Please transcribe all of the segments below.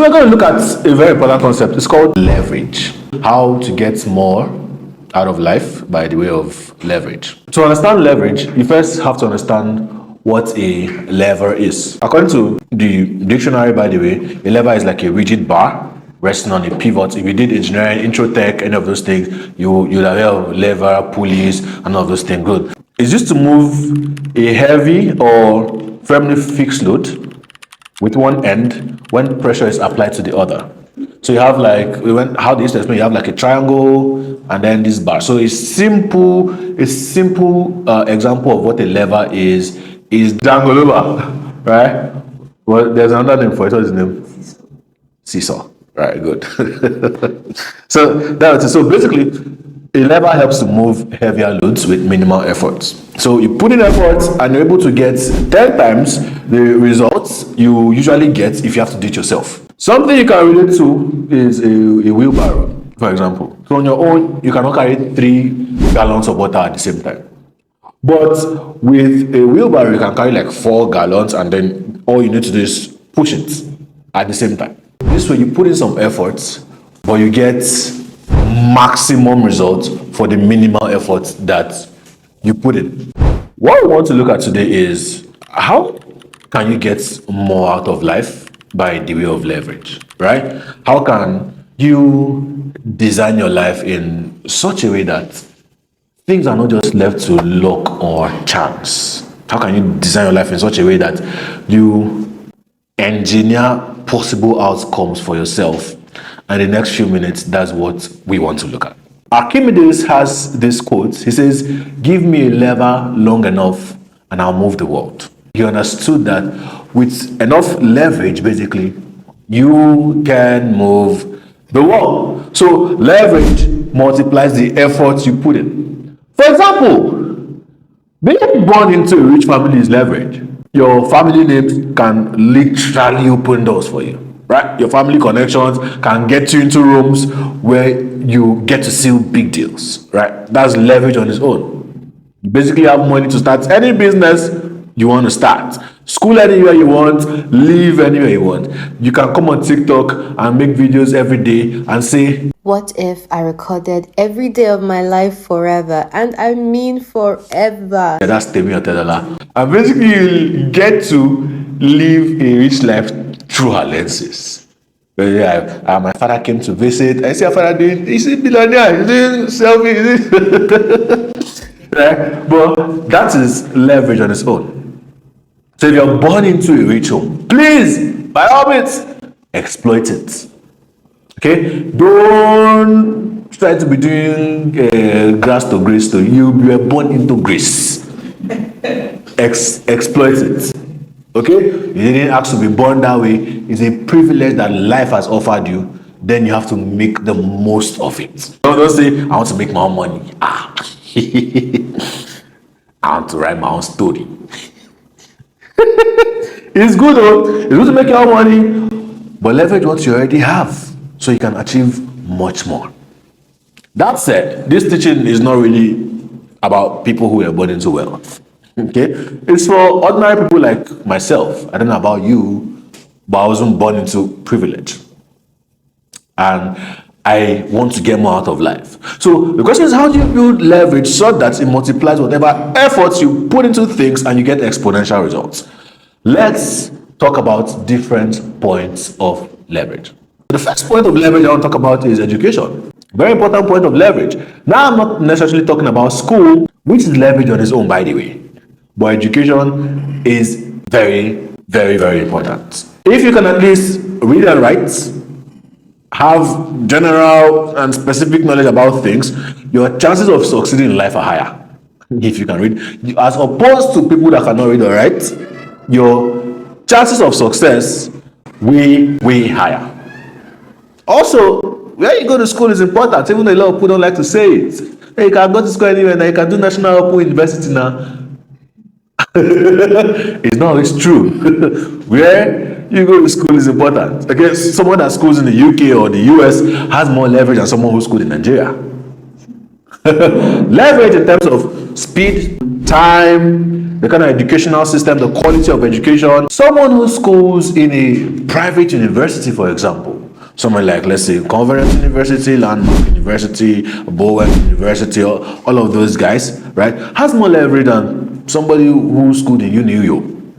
So we're going to look at a very important concept. It's called leverage. How to get more out of life by the way of leverage. To understand leverage, you first have to understand what a lever is. According to the dictionary, by the way, a lever is like a rigid bar resting on a pivot. If you did engineering, intro tech, any of those things, you'd have heard of lever, pulleys, and all those things. Good. It's used to move a heavy or firmly fixed load with one end when pressure is applied to the other. So you have like, how they used to explain, you have like a triangle and then this bar. So a simple example of what a lever is dangle over, right? Well, there's another name for it. What is the name? Seesaw. Right, good. So basically, a lever helps to move heavier loads with minimal efforts. So you put in efforts and you're able to get 10 times the results you usually get if you have to do it yourself. Something you can relate to is a wheelbarrow, for example. So on your own, you cannot carry 3 gallons of water at the same time. But with a wheelbarrow, you can carry like 4 gallons, and then all you need to do is push it at the same time. This way, you put in some efforts, but you get maximum results for the minimal effort that you put in. What we want to look at today is how can you get more out of life by the way of leverage, right? How can you design your life in such a way that things are not just left to luck or chance? How can you design your life in such a way that you engineer possible outcomes for yourself? And in the next few minutes, that's what we want to look at. Archimedes has this quote. He says, "Give me a lever long enough and I'll move the world." He understood that with enough leverage, basically, you can move the world. So leverage multiplies the efforts you put in. For example, being born into a rich family is leverage. Your family names can literally open doors for you, right? Your family connections can get you into rooms where you get to seal big deals, right? That's leverage on its own. You basically have money to start any business you want to start. School anywhere you want, live anywhere you want. You can come on TikTok and make videos every day and say, "What if I recorded every day of my life forever?" And I mean forever. Yeah, that's Temi Otedola. And basically, you get to live a rich life through her lenses. Yeah, my father came to visit. I see your father doing, he's a billionaire, he's doing selfies. Right? But that is leverage on its own. So if you're born into a rich home, please, by all means, exploit it. Okay? Don't try to be doing grass to grace. So you were born into grace. Exploit it. Okay? You didn't ask to be born that way. It's a privilege that life has offered you. Then you have to make the most of it. Don't say, "I want to make my own money." I want to write my own story. It's good though. It's good to make your own money, but leverage what you already have so you can achieve much more. That said, this teaching is not really about people who are born into wealth. Okay? It's for ordinary people like myself. I don't know about you, but I wasn't born into privilege. And I want to get more out of life. So the question is, how do you build leverage so that it multiplies whatever efforts you put into things and you get exponential results? Let's talk about different points of leverage. The first point of leverage I want to talk about is education. Very important point of leverage. Now, I'm not necessarily talking about school, which is leverage on its own, by the way. But education is very, very, very important. If you can at least read and write, have general and specific knowledge about things, your chances of succeeding in life are higher. If you can read, as opposed to people that cannot read or write, your chances of success way, way higher. Also, where you go to school is important, even though a lot of people don't like to say it. Hey, you can go to school anywhere now, you can do National Open University now. It's not always true. Where you go to school is important. Okay, someone that schools in the UK or the US has more leverage than someone who schooled in Nigeria. Leverage in terms of speed, time, the kind of educational system, the quality of education. Someone who schools in a private university, for example, somewhere like, let's say, Conference University, Landmark University, Bowen University, all of those guys, right, has more leverage than somebody who schooled in UNIU,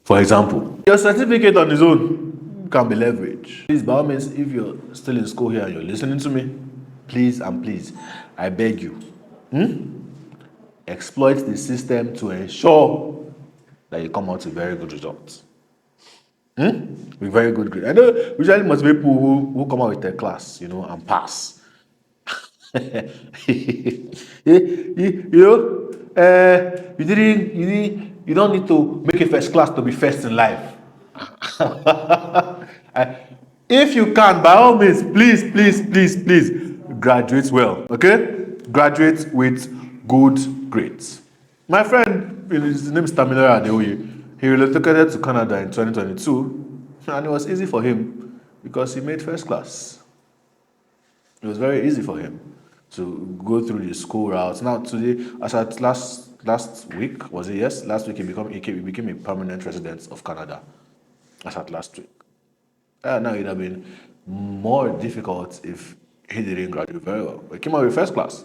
for example. Your certificate on its own can be leveraged. Please, by all means, if you're still in school here and you're listening to me, please and please, I beg you, exploit the system to ensure that you come out with very good results. With very good grade. I know usually must be people who come out with a class, and pass. You don't need to make a first class to be first in life. If you can, by all means, please, graduate well, okay? Graduate with good grades. My friend, his name is Tamilora Adeoye. He relocated to Canada in 2022, and it was easy for him because he made first class. It was very easy for him to go through the school routes. Now today, as at last week, was it? Yes, last week he became a permanent resident of Canada. As at last week. Now it would have been more difficult if he didn't graduate very well. But he came out with first class.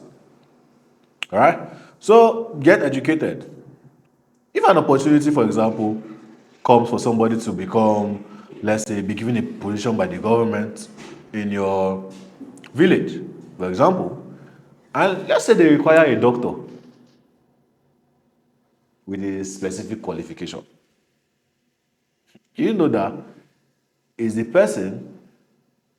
All right? So get educated. If an opportunity, for example, comes for somebody to become, let's say, be given a position by the government in your village, for example, and let's say they require a doctor with a specific qualification, you know that is the person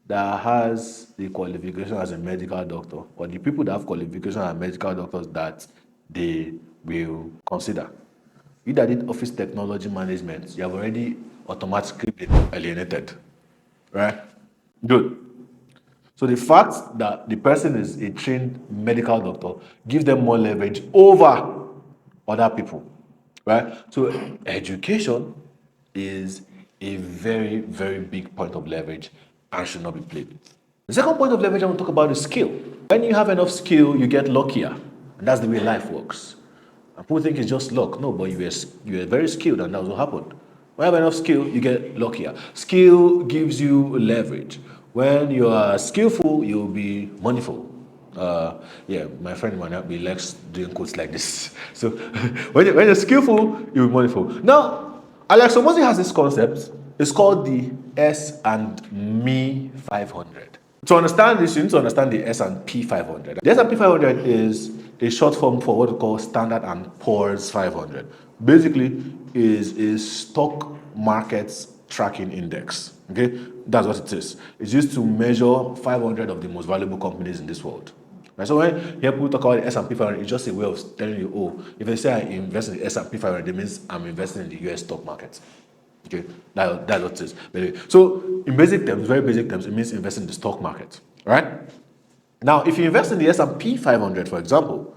that has the qualification as a medical doctor, or the people that have qualification as medical doctors that they will consider. You that did office technology management, you have already automatically been alienated, right? Good. So the fact that the person is a trained medical doctor gives them more leverage over other people, right? So education is a very, very big point of leverage and should not be played with. The second point of leverage I want to talk about is skill. When you have enough skill, you get luckier. And that's the way life works. And people think it's just luck. No, but you were very skilled and that's what happened. When you have enough skill, you get luckier. Skill gives you leverage. When you are skillful, you'll be moneyful. My friend Manabi likes doing quotes like this. So when you're skillful, you'll be moneyful. Now, Alex Omosi has this concept. It's called the S and Me 500. To understand this, you need to understand the S&P 500. The S&P 500 is a short form for what we call Standard and Poor's 500. Basically, is a stock markets tracking index. Okay, that's what it is. It's used to measure 500 of the most valuable companies in this world. Right? So when you hear people talk about the S&P 500, it's just a way of telling you, oh, if they say I invest in the S&P 500, it means I'm investing in the US stock market. Okay, that's what it is. So in basic terms, very basic terms, it means investing in the stock market. Right? Now, if you invest in the S&P 500, for example,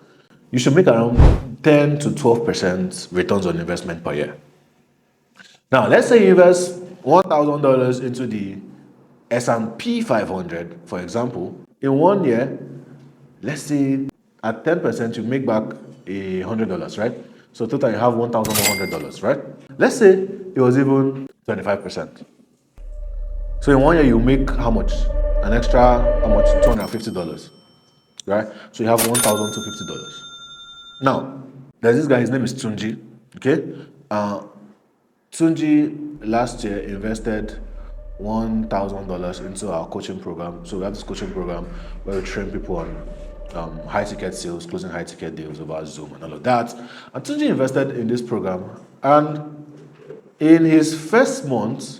you should make around 10 to 12% returns on investment per year. Now, let's say you invest $1,000 into the S&P 500, for example. In 1 year, let's say at 10%, you make back $100, right? So total, you have $1,100, right? Let's say it was even 25%. So in 1 year, you make how much? An extra, how much? $250, right? So you have $1,250. Now, there's this guy, his name is Tunji, okay? Tunji last year invested $1,000 into our coaching program. So we have this coaching program where we train people on high ticket sales, closing high ticket deals over Zoom and all of that. And Tunji invested in this program, and in his first month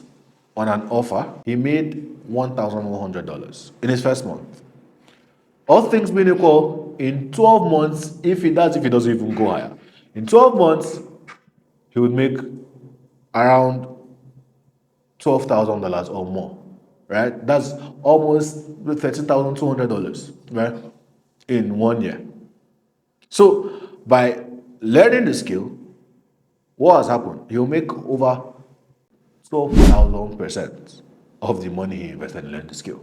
on an offer, he made $1,100 in his first month. All things being equal, in 12 months, if he doesn't even go higher, in 12 months, he would make around $12,000 or more, right? That's almost $13,200, right? In 1 year. So by learning the skill, what has happened? He'll make over 12,000% of the money he invested in learning the skill.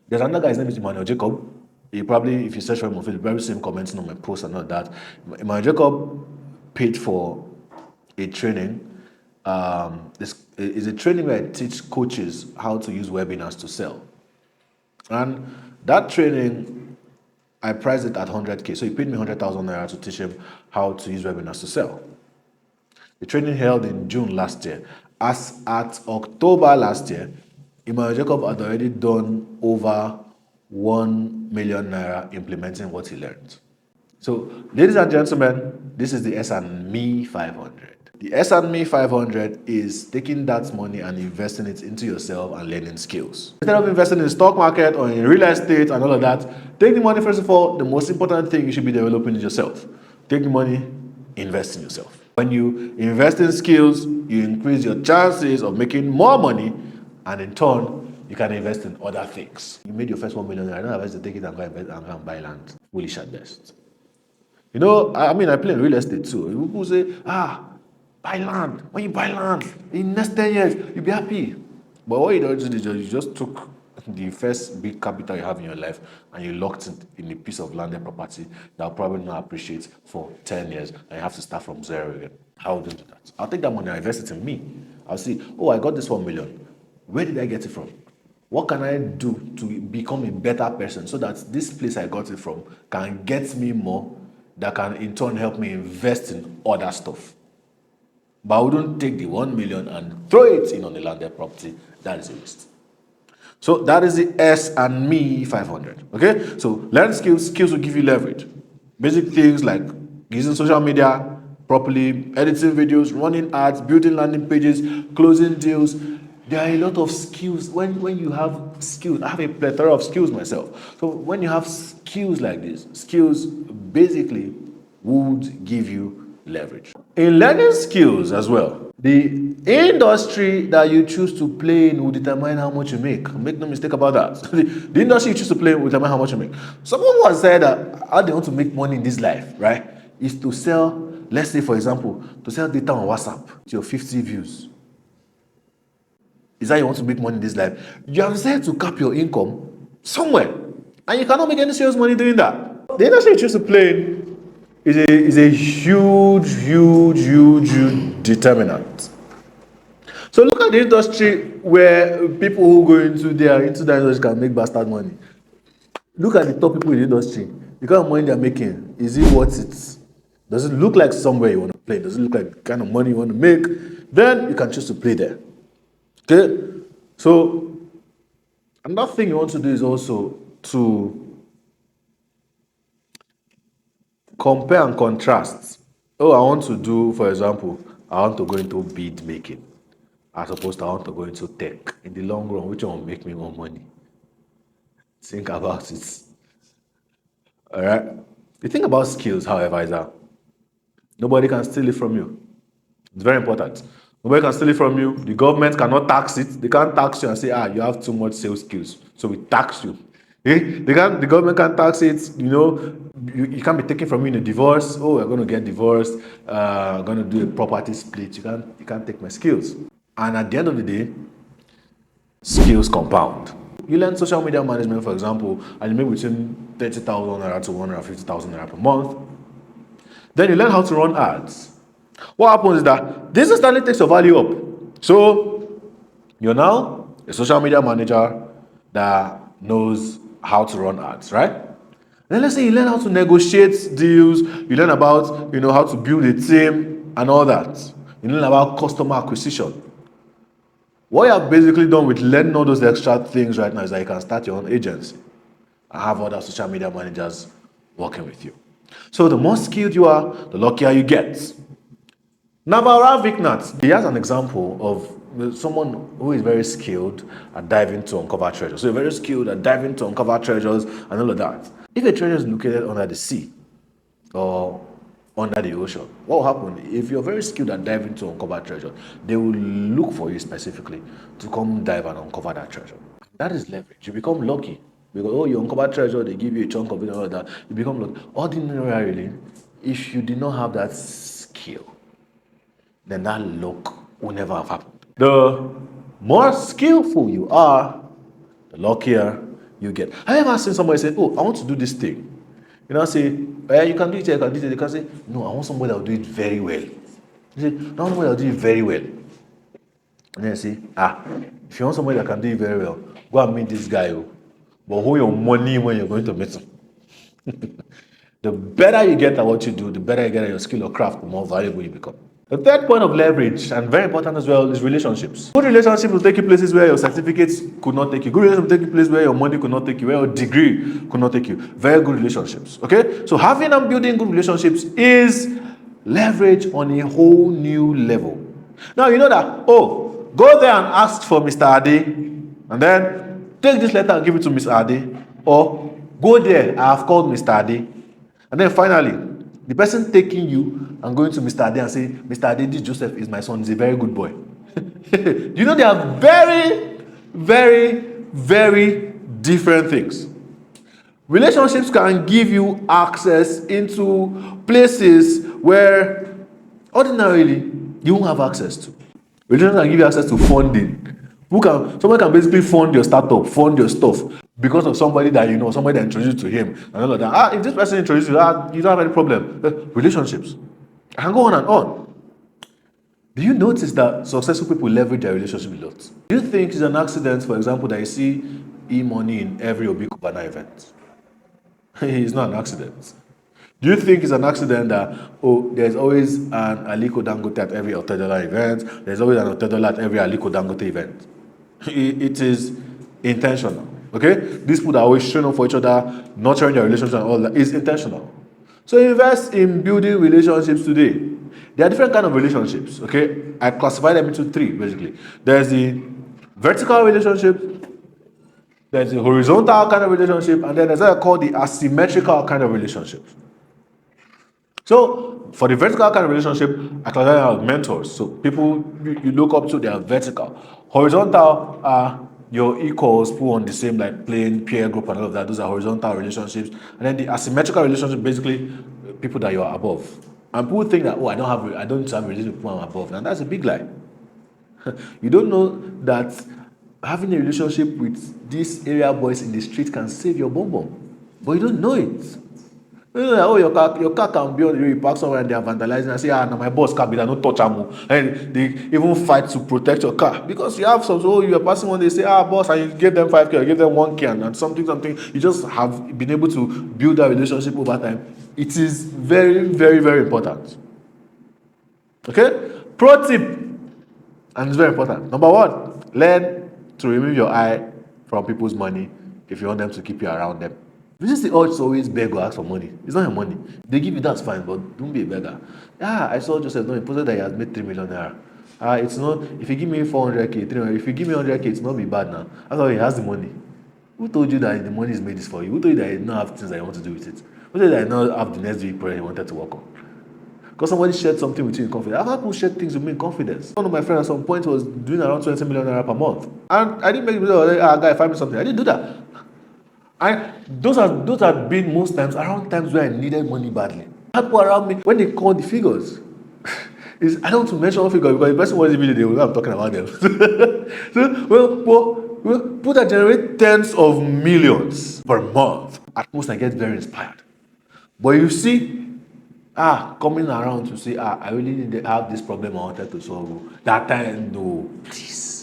There's another guy, his name is Emmanuel Jacob. He probably, if you search for him on Facebook, probably same commenting on my post and all that. Emmanuel Jacob paid for a training. This is a training where I teach coaches how to use webinars to sell. And that training, I priced it at 100K. So he paid me 100,000 naira to teach him how to use webinars to sell. The training held in June last year. As at October last year, Emmanuel Jacob had already done over 1 million naira implementing what he learned. So, ladies and gentlemen, this is the S&Me 500. The S&Me 500 is taking that money and investing it into yourself and learning skills. Instead of investing in the stock market or in real estate and all of that, take the money, first of all, the most important thing you should be developing is yourself. Take the money, invest in yourself. When you invest in skills, you increase your chances of making more money, and in turn, you can invest in other things. You made your first 1 million, I don't have to take it and go invest and go and buy land. Foolish at best. You know, I mean, I play in real estate too. People say, buy land. When you buy land, in the next 10 years, you'll be happy. But what you don't do is you just took the first big capital you have in your life and you locked it in a piece of landed property that will probably not appreciate for 10 years and you have to start from zero again. How would you do that? I'll take that money and invest it in me. I'll see, oh, I got this 1 million. Where did I get it from? What can I do to become a better person so that this place I got it from can get me more, that can in turn help me invest in other stuff? But I wouldn't take the 1 million and throw it in on a landed property. That is a waste. So that is the S&Me 500. Okay? So learn skills. Skills will give you leverage. Basic things like using social media properly, editing videos, running ads, building landing pages, closing deals. There are a lot of skills. When you have skills, I have a plethora of skills myself. So when you have skills like this, skills basically would give you leverage. In learning skills as well, the industry that you choose to play in will determine how much you make. Make no mistake about that. The industry you choose to play in will determine how much you make. Someone once said that how they want to make money in this life, right, is to sell, let's say for example, to sell data on WhatsApp to your 50 views. Is that you want to make money in this life? You have decided to cap your income somewhere, and you cannot make any serious money doing that. The industry you choose to play in is a huge determinant. So look at the industry where people who go into that industry can make bastard money. Look at the top people in the industry. The kind of money they're making, is it worth it? Does it look like somewhere you want to play? Does it look like the kind of money you want to make? Then you can choose to play there. Okay? So another thing you want to do is also to compare and contrast. Oh, I want to do, for example, I want to go into bead making as opposed to I want to go into tech. In the long run, which one will make me more money? Think about it. All right? The thing about skills, however, is that nobody can steal it from you. It's very important. Nobody can steal it from you. The government cannot tax it. They can't tax you and say, you have too much sales skills, so we tax you. The government can't tax it. You know, you can't be taken from you in a divorce. Oh, we're going to get divorced. We're going to do a property split. You can't take my skills. And at the end of the day, skills compound. You learn social media management, for example, and you make between 30,000 naira to 150,000 naira per month. Then you learn how to run ads. What happens is that this instantly takes your value up. So you're now a social media manager that knows how to run ads, right? Then let's say you learn how to negotiate deals, you learn about how to build a team and all that. You learn about customer acquisition. What you have basically done with learning all those extra things right now is that you can start your own agency and have other social media managers working with you. So the more skilled you are, the luckier you get. Navarra Viknat, he has an example of someone who is very skilled at diving to uncover treasures. So you're very skilled at diving to uncover treasures and all of that. If a treasure is located under the sea or under the ocean, what will happen? If you're very skilled at diving to uncover treasure, they will look for you specifically to come dive and uncover that treasure. That is leverage. You become lucky. Because, you uncover treasure, they give you a chunk of it and all that. You become lucky. Ordinarily, if you did not have that skill, then that luck will never have happened. The more skillful you are, the luckier you get. Have you ever seen somebody say, I want to do this thing? Say, you can do it here, you can do it. They can say, no, I want somebody that will do it very well. You say, not somebody that'll do it very well. And then say, if you want somebody that can do it very well, go and meet this guy. But hold your money when you're going to meet him. The better you get at what you do, the better you get at your skill or craft, the more valuable you become. The third point of leverage, and very important as well, is relationships. Good relationships will take you places where your certificates could not take you. Good relationships will take you places where your money could not take you, where your degree could not take you. Very good relationships. Okay? So having and building good relationships is leverage on a whole new level. Now you know that, go there and ask for Mr. Ade, and then take this letter and give it to Mr. Ade. Or go there, I have called Mr. Ade. And then finally, the person taking you and going to Mr. Ade and saying, Mr. Ade, this Joseph is my son, he's a very good boy. You know, they are very, very, very different things. Relationships can give you access into places where ordinarily you won't have access to. Relationships can give you access to funding. Someone can basically fund your startup, fund your stuff because of somebody that you know, somebody that introduced you to him, and all of that. If this person introduced you, you don't have any problem. Relationships. I can go on and on. Do you notice that successful people leverage their relationship a lot? Do you think it's an accident, for example, that you see e-money in every Obi Kubana event? It's not an accident. Do you think it's an accident that, there's always an Aliko Dangote at every Otedola event, there's always an Otedola at every Aliko Dangote event? It is intentional, okay? These people are always showing up for each other, nurturing their relationship and all that is intentional. So invest in building relationships today. There are different kinds of relationships, okay? I classify them into three, basically. There's the vertical relationship, there's the horizontal kind of relationship, and then there's what I call the asymmetrical kind of relationship. So, for the vertical kind of relationship, I classify them as mentors. So, people you look up to, they are vertical. Horizontal are your equals, people on the same plane, peer group, and all of that. Those are horizontal relationships. And then the asymmetrical relationship, basically, people that you are above. And people think that, I don't have a relationship with people I'm above. And that's a big lie. You don't know that having a relationship with these area boys in the street can save your bum. But you don't know it. You know, your car can be on the road, you park somewhere and they are vandalizing and say, now my boss can't be there, no touch am. And they even fight to protect your car. Because you have some, you are passing one, they say, boss, and you give them 5K, or give them 1K, and something. You just have been able to build that relationship over time. It is very, very, very important. Okay? Pro tip, and it's very important. Number one, learn to remove your eye from people's money if you want them to keep you around them. Resist the urge to always beg or ask for money. It's not your money. They give you, that's fine, but don't be a beggar. I saw Joseph, he posted that he has made 3 million naira. It's not, if you give me 400K, 300, if you give me 100K, it's not be bad now. After all, he has the money. Who told you that the money is made this for you? Who told you that you don't have things that you want to do with it? Who told you that you don't have the next big project you wanted to work on? Because somebody shared something with you in confidence. I've had people share things with me in confidence. One of my friends at some point was doing around 20 million naira per month. And I didn't make the guy, find me something. I didn't do that. Those have been most times around times where I needed money badly. People around me, when they call the figures, I don't want to mention one figure because the person was immediately, they will know I'm talking about them. So, people that generate tens of millions per month, at most I get very inspired. But you see, coming around to say, I really need to have this problem I wanted to solve. That time, no, please.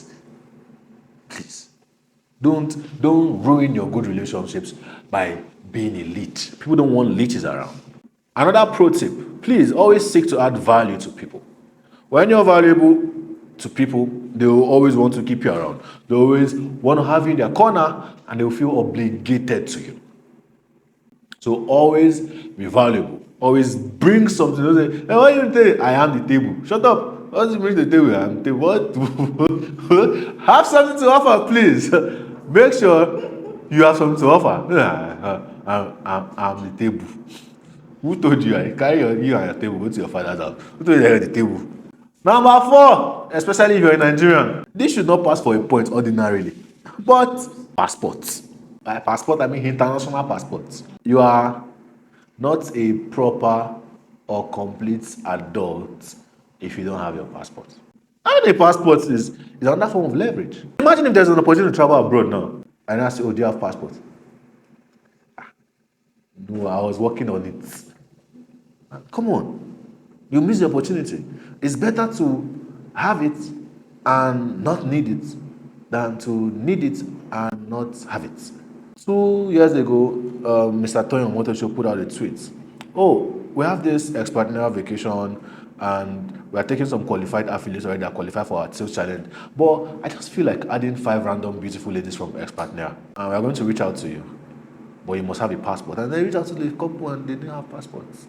Don't ruin your good relationships by being a leech. People don't want leeches around. Another pro tip, please always seek to add value to people. When you're valuable to people, they will always want to keep you around. They always want to have you in their corner and they will feel obligated to you. So always be valuable. Always bring something. Don't say, hey, what do you think? I am the table. Shut up. What does it bring the table? I am the table. What? Have something to offer, please. Make sure you have something to offer. I'm the table. Who told you? I carry you and your table, go to your father's house. Who told you that you're the table? Number 4, especially if you're a Nigerian, this should not pass for a point ordinarily. But passports. By passport, I mean international passports. You are not a proper or complete adult if you don't have your passport. Having a passport is another form of leverage. Imagine if there's an opportunity to travel abroad now, and I say, do you have passport? No, I was working on it. Come on. You miss the opportunity. It's better to have it and not need it than to need it and not have it. 2 years ago, Mr. Toyin Motor Show put out a tweet. Oh, we have this expatriate vacation and we are taking some qualified affiliates already that qualify for our sales challenge. But I just feel like adding 5 random beautiful ladies from expatriate and we are going to reach out to you. But you must have a passport. And they reached out to the couple and they didn't have passports.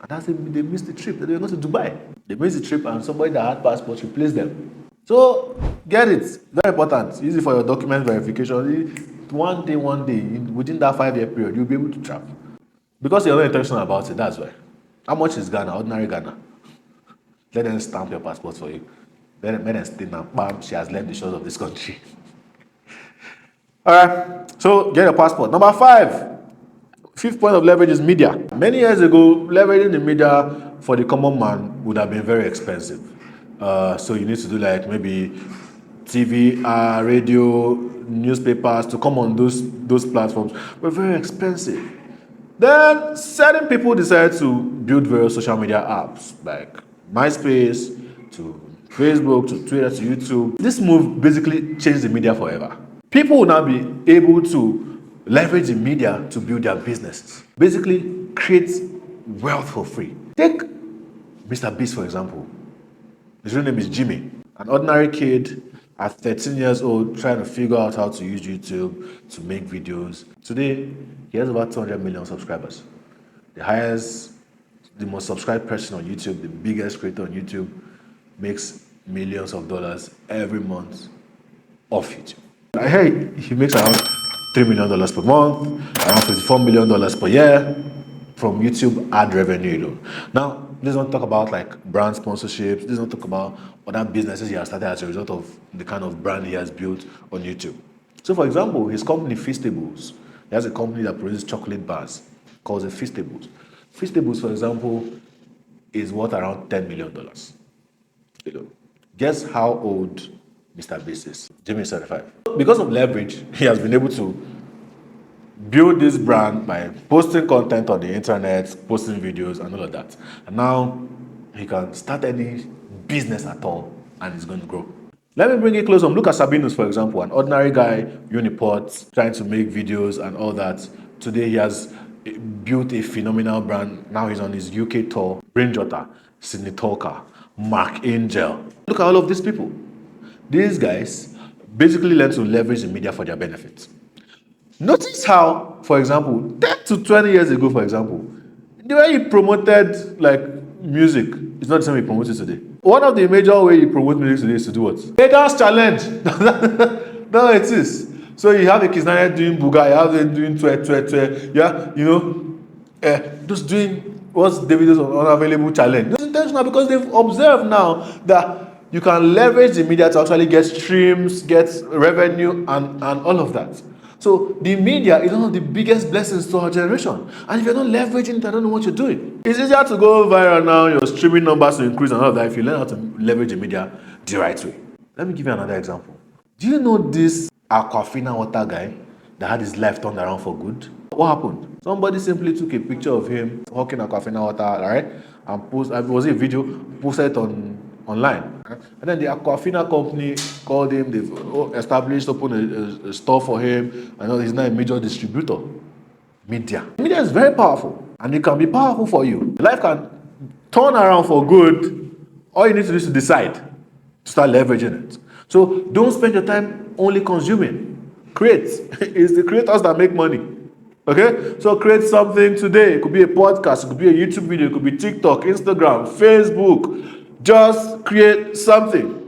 And that's they missed the trip. They were going to Dubai. They missed the trip and somebody that had passports replaced them. So get it. Very important. Use it for your document verification. One day, within that 5-year period, you'll be able to travel. Because you're not intentional about it, that's why. How much is Ghana? Ordinary Ghana. Let them stamp your passport for you. Let them stamp and bam, she has left the shores of this country. All right. So get your passport. Number 5. Fifth point of leverage is media. Many years ago, leveraging the media for the common man would have been very expensive. So you need to do like maybe TV, radio, newspapers to come on those platforms. Were very expensive. Then certain people decided to build various social media apps like MySpace, to Facebook, to Twitter, to YouTube. This move basically changed the media forever. People will now be able to leverage the media to build their businesses. Basically, create wealth for free. Take Mr. Beast, for example. His real name is Jimmy. An ordinary kid at 13 years old trying to figure out how to use YouTube to make videos. Today, he has about 200 million subscribers. The most subscribed person on YouTube, the biggest creator on YouTube, makes millions of dollars every month off YouTube. I heard he makes around $3 million per month, around $54 million per year from YouTube ad revenue alone. Now, let's not talk about like brand sponsorships. Let's not talk about other businesses he has started as a result of the kind of brand he has built on YouTube. So, for example, his company Feastables, he has a company that produces chocolate bars called Feastables. Feastables, for example, is worth around $10 million. Guess how old Mr. Beast is? Jimmy is 35. Because of leverage, he has been able to build this brand by posting content on the internet, posting videos, and all of that. And now he can start any business at all, and it's going to grow. Let me bring it close on. Look at Sabinus, for example, an ordinary guy, Uniport, trying to make videos and all that. Today he has built a phenomenal brand. Now he's on his UK tour. Brainjota, Sydney Talker, Mark Angel. Look at all of these people. These guys basically learn to leverage the media for their benefit. Notice how, for example, 10 to 20 years ago, for example, the way he promoted like music is not the same he promoted today. One of the major ways he promotes music today is to do what? A dance challenge. No, it is. So you have the Kiznaya doing buga, you have them doing twe, yeah, just doing what's David's unavailable challenge. It's intentional because they've observed now that you can leverage the media to actually get streams, get revenue, and all of that. So the media is one of the biggest blessings to our generation. And if you're not leveraging it, I don't know what you're doing. It's easier to go viral now, your streaming numbers to increase and all of that if you learn how to leverage the media the right way. Let me give you another example. Do you know this Aquafina water guy that had his life turned around for good? What happened? Somebody simply took a picture of him hawking Aquafina water, right? And was it a video, posted it online. And then the Aquafina company called him, they've established, opened a store for him, and he's now a major distributor. Media is very powerful, and it can be powerful for you. Life can turn around for good. All you need to do is to decide to start leveraging it. So don't spend your time only consuming. Create. It's the creators that make money. Okay? So create something today. It could be a podcast, it could be a YouTube video, it could be TikTok, Instagram, Facebook. Just create something.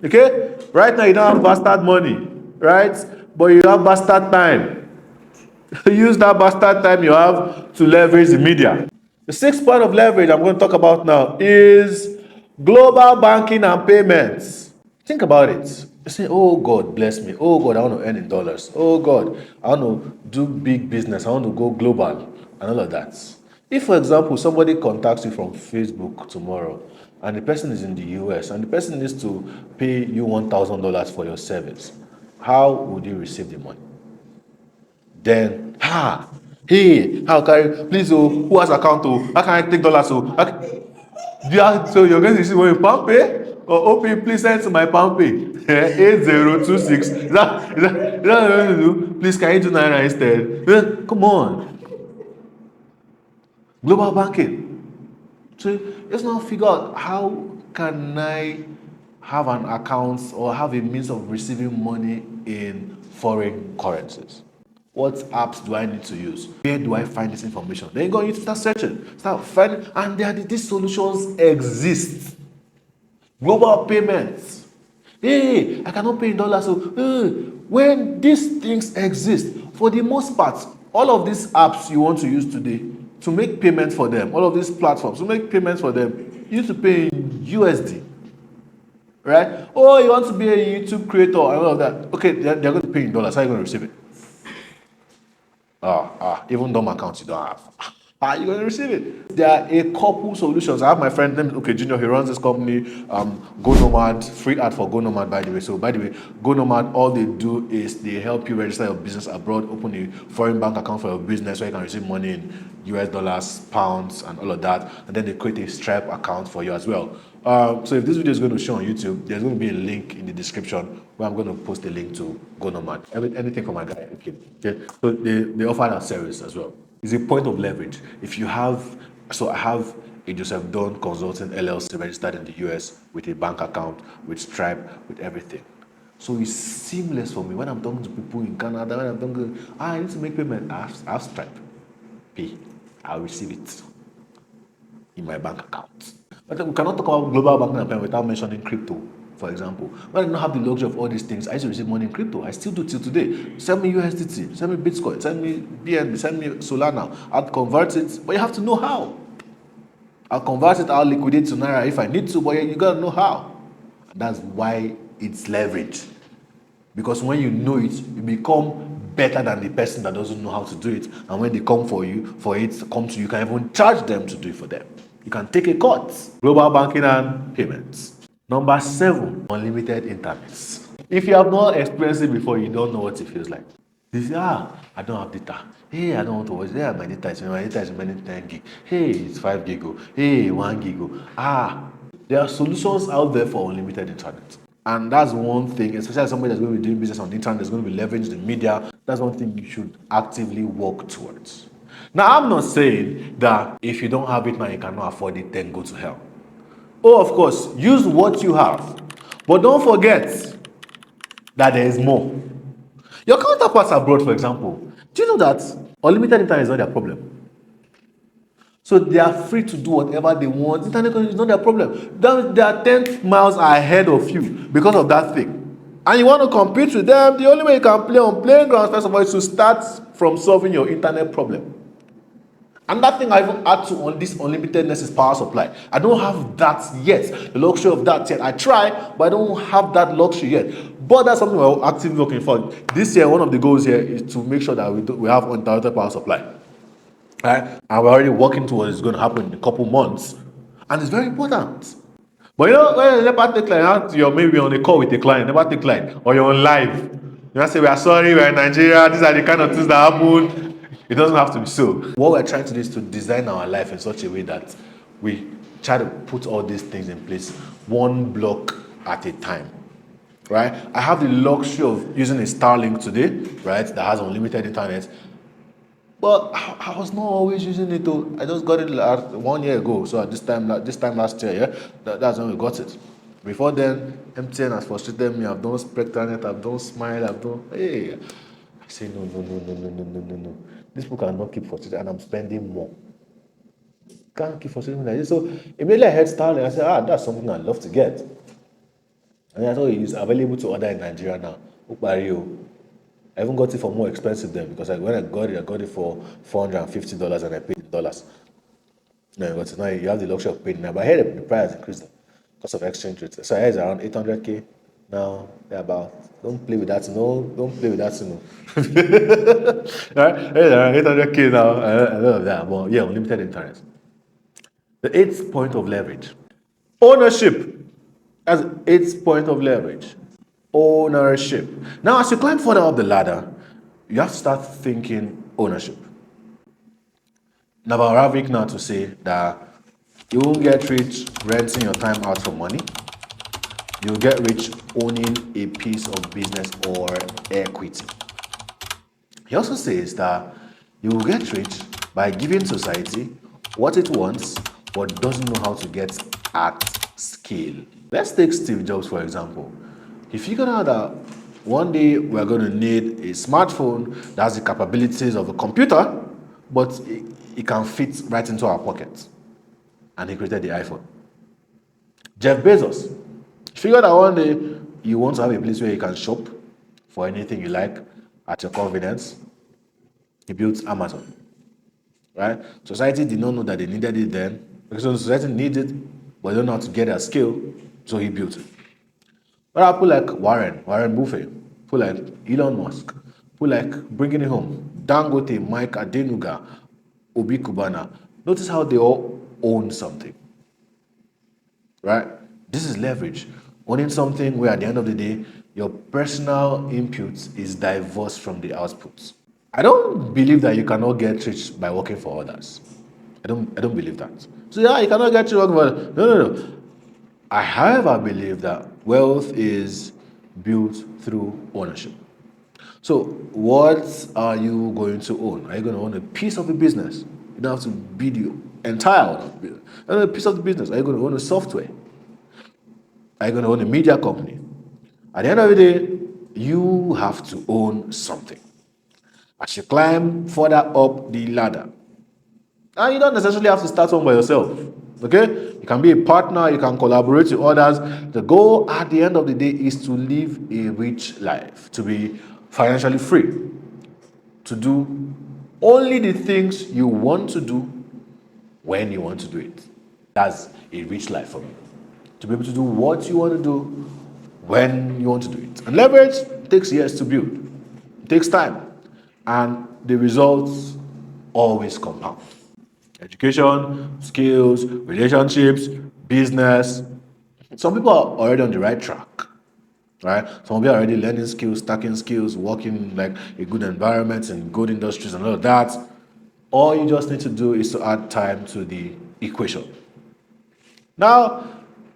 Okay? Right now you don't have bastard money, right? But you have bastard time. Use that bastard time you have to leverage the media. The sixth point of leverage I'm going to talk about now is global banking and payments. Think about it. You say, oh God, bless me. Oh God, I want to earn in dollars. Oh God, I want to do big business. I want to go global and all of that. If, for example, somebody contacts you from Facebook tomorrow and the person is in the US and the person needs to pay you $1,000 for your service, how would you receive the money? Then, hey, how can I, please, who has account, how can I take dollars? Yeah, so you're going to see when you palm pay or OP, please send to my palm pay. 8026. Is that what you're going to do? Please, can you do Naira instead? Come on. Global banking. So let's now figure out how can I have an account or have a means of receiving money in foreign currencies. What apps do I need to use? Where do I find this information? Then you go, you start searching, start finding, and these solutions exist. Global payments. Hey, I cannot pay in dollars. So when these things exist, for the most part, all of these apps you want to use today to make payments for them, all of these platforms to make payments for them, you need to pay in USD. Right? Oh, you want to be a YouTube creator and all of that. Okay, they're going to pay in dollars. How are you going to receive it? Even dumb accounts you don't have. How are you going to receive it? There are a couple solutions. I have my friend named Junior. He runs this company, Go Nomad, free ad for Go Nomad, by the way. So, by the way, Go Nomad, all they do is they help you register your business abroad, open a foreign bank account for your business where you can receive money in US dollars, pounds, and all of that. And then they create a Stripe account for you as well. So if this video is going to show on YouTube, there's going to be a link in the description where I'm going to post a link to Go Nomad. Anything for my guy. Okay. So they offer that service as well. It's a point of leverage. If you have, so I have a Joseph Don Consulting LLC registered in the US with a bank account, with Stripe, with everything. So it's seamless for me when I'm talking to people in Canada. When I'm talking, I need to make payment. I have Stripe. Pay. I'll receive it in my bank account. But we cannot talk about global banking and payment without mentioning crypto, for example. When I don't have the luxury of all these things, I used to receive money in crypto. I still do till today. Send me USDT, send me Bitcoin, send me BNB, send me Solana. I'll convert it, but you have to know how. I'll convert it, I'll liquidate to Naira if I need to, but you gotta know how. And that's why it's leverage. Because when you know it, you become better than the person that doesn't know how to do it. And when they come for you, for it to come to you, you can even charge them to do it for them. You can take a cut. Global banking and payments. Number 7, unlimited internet. If you have not experienced it before, you don't know what it feels like. You say, I don't have data. Hey, I don't want to watch. Yeah, my data is many 10 gig. Hey, it's 5 gig. Hey, 1 gig. There are solutions out there for unlimited internet. And that's one thing, especially as somebody that's going to be doing business on the internet, that's going to be leveraging the media. That's one thing you should actively work towards. Now, I'm not saying that if you don't have it now, you cannot afford it, then go to hell. Oh, of course, use what you have. But don't forget that there is more. Your counterparts abroad, for example, do you know that unlimited internet is not their problem? So they are free to do whatever they want. Internet connection is not their problem. They are 10 miles ahead of you because of that thing. And you want to compete with them, the only way you can play on playing grounds, first of all, is to start from solving your internet problem. And that thing I even add to on this unlimitedness is power supply. I don't have that yet, the luxury of that yet. I try, but I don't have that luxury yet. But that's something we're actively looking for. This year, one of the goals here is to make sure that we have uninterrupted power supply. Right? And we're already working towards it's going to happen in a couple months. And it's very important. But you know, when you never take client, you're maybe on a call with a client, never take client, or you're on live. You say, we are sorry, we're in Nigeria, these are the kind of things that happen. It doesn't have to be so. What we're trying to do is to design our life in such a way that we try to put all these things in place one block at a time. Right? I have the luxury of using a Starlink today, right, that has unlimited internet. But I was not always using it though. I just got it 1 year ago. So at this time last year, yeah, that's when we got it. Before then, MTN has frustrated me. I've done Spectranet, I've done Smile, I've done. Hey, I say no. These people cannot keep frustrating, and I'm spending more. Can't keep frustrating like this. So immediately I heard Starlink. I said, that's something I'd love to get. And that's all it's available to order in Nigeria now. Ukbario. I even got it for more expensive then because when I got it for $450 and I paid in dollars. No, but now you have the luxury of paying now. But I heard the price increased because of exchange rate. So I heard it's around 800k. Now they're about. Don't play with that. No, don't play with that. No. Right? It's around 800k now. I love that. But yeah, unlimited internet. The 8th point of leverage. Ownership. As 8th point of leverage. Ownership. Now, as you climb further up the ladder, you have to start thinking ownership. Now, Ravik now to say that You won't get rich renting your time out for money. You'll get rich owning a piece of business or equity. He also says that you will get rich by giving society what it wants but doesn't know how to get at scale. Let's take Steve Jobs for example. He figured out that one day we're going to need a smartphone that has the capabilities of a computer, but it can fit right into our pockets. And he created the iPhone. Jeff Bezos figured out one day you want to have a place where you can shop for anything you like at your convenience. He built Amazon, right? Society did not know that they needed it then, because society needs it, but they don't know how to get a skill, so he built it. But people like Warren Buffett, people like Elon Musk, people like bringing it home, Dangote, Mike Adenuga, Obi Kubana. Notice how they all own something, right? This is leverage. Owning something where at the end of the day, your personal input is diverse from the outputs. I don't believe that you cannot get rich by working for others. I don't believe that. So yeah, you cannot get rich working for others. No. I however believe that wealth is built through ownership. So what are you going to own? Are you going to own a piece of the business? You don't have to be the entire owner of the business. A piece of the business. Are you going to own a software? Are you going to own a media company? At the end of the day, you have to own something. As you climb further up the ladder, and you don't necessarily have to start one by yourself. Okay? You can be a partner, you can collaborate with others. The goal at the end of the day is to live a rich life, to be financially free, to do only the things you want to do when you want to do it. That's a rich life for me. To be able to do what you want to do when you want to do it. And leverage takes years to build. It takes time. And the results always compound. Education, skills, relationships, business. Some people are already on the right track, right? Some people are already learning skills, stacking skills, working in like a good environment and good industries and all of that. All you just need to do is to add time to the equation. Now,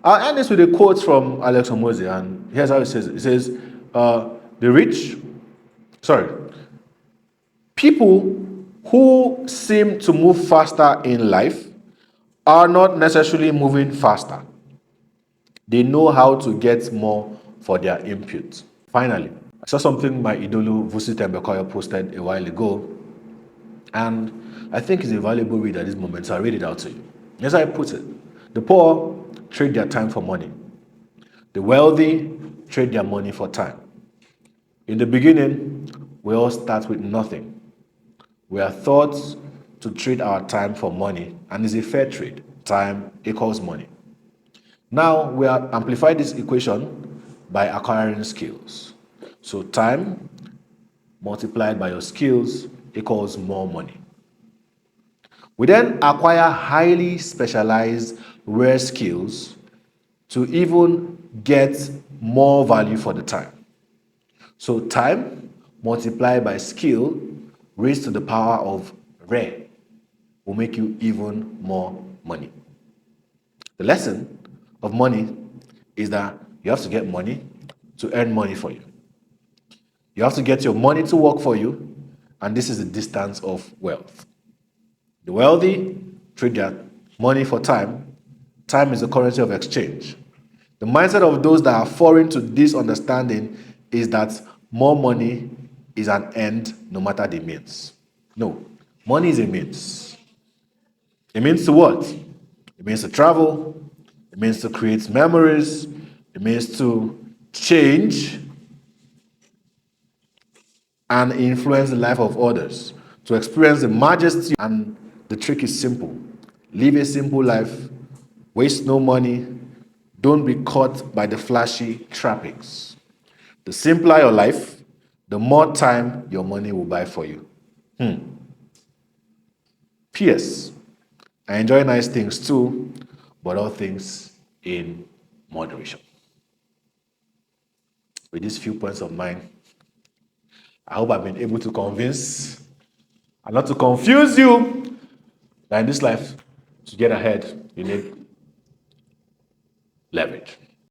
I'll end this with a quote from Alex Omoze, and here's how it says it. It says, the rich, sorry, people who seem to move faster in life are not necessarily moving faster. They know how to get more for their input. Finally, I saw something my idolu Vusi Tembekoyo posted a while ago, and I think it's a valuable read at this moment, so I'll read it out to you. As I put it, the poor trade their time for money. The wealthy trade their money for time. In the beginning, we all start with nothing. We are taught to trade our time for money, and it's a fair trade. Time equals money. Now, we have amplified this equation by acquiring skills. So time multiplied by your skills equals more money. We then acquire highly specialized rare skills to even get more value for the time. So time multiplied by skill raised to the power of rare will make you even more money. The lesson of money is that you have to get money to earn money for you. You have to get your money to work for you, and this is the distance of wealth. The wealthy trade their money for time. Time is the currency of exchange. The mindset of those that are foreign to this understanding is that more money is an end no matter the means. No, money is a means. It means to what? It means to travel. It means to create memories. It means to change and influence the life of others, to experience the majesty. And the trick is simple. Live a simple life, waste no money, don't be caught by the flashy trappings. The simpler your life, the more time your money will buy for you. P.S. I enjoy nice things too, but all things in moderation. With these few points of mine, I hope I've been able to convince and not to confuse you that in this life, to get ahead, you need leverage.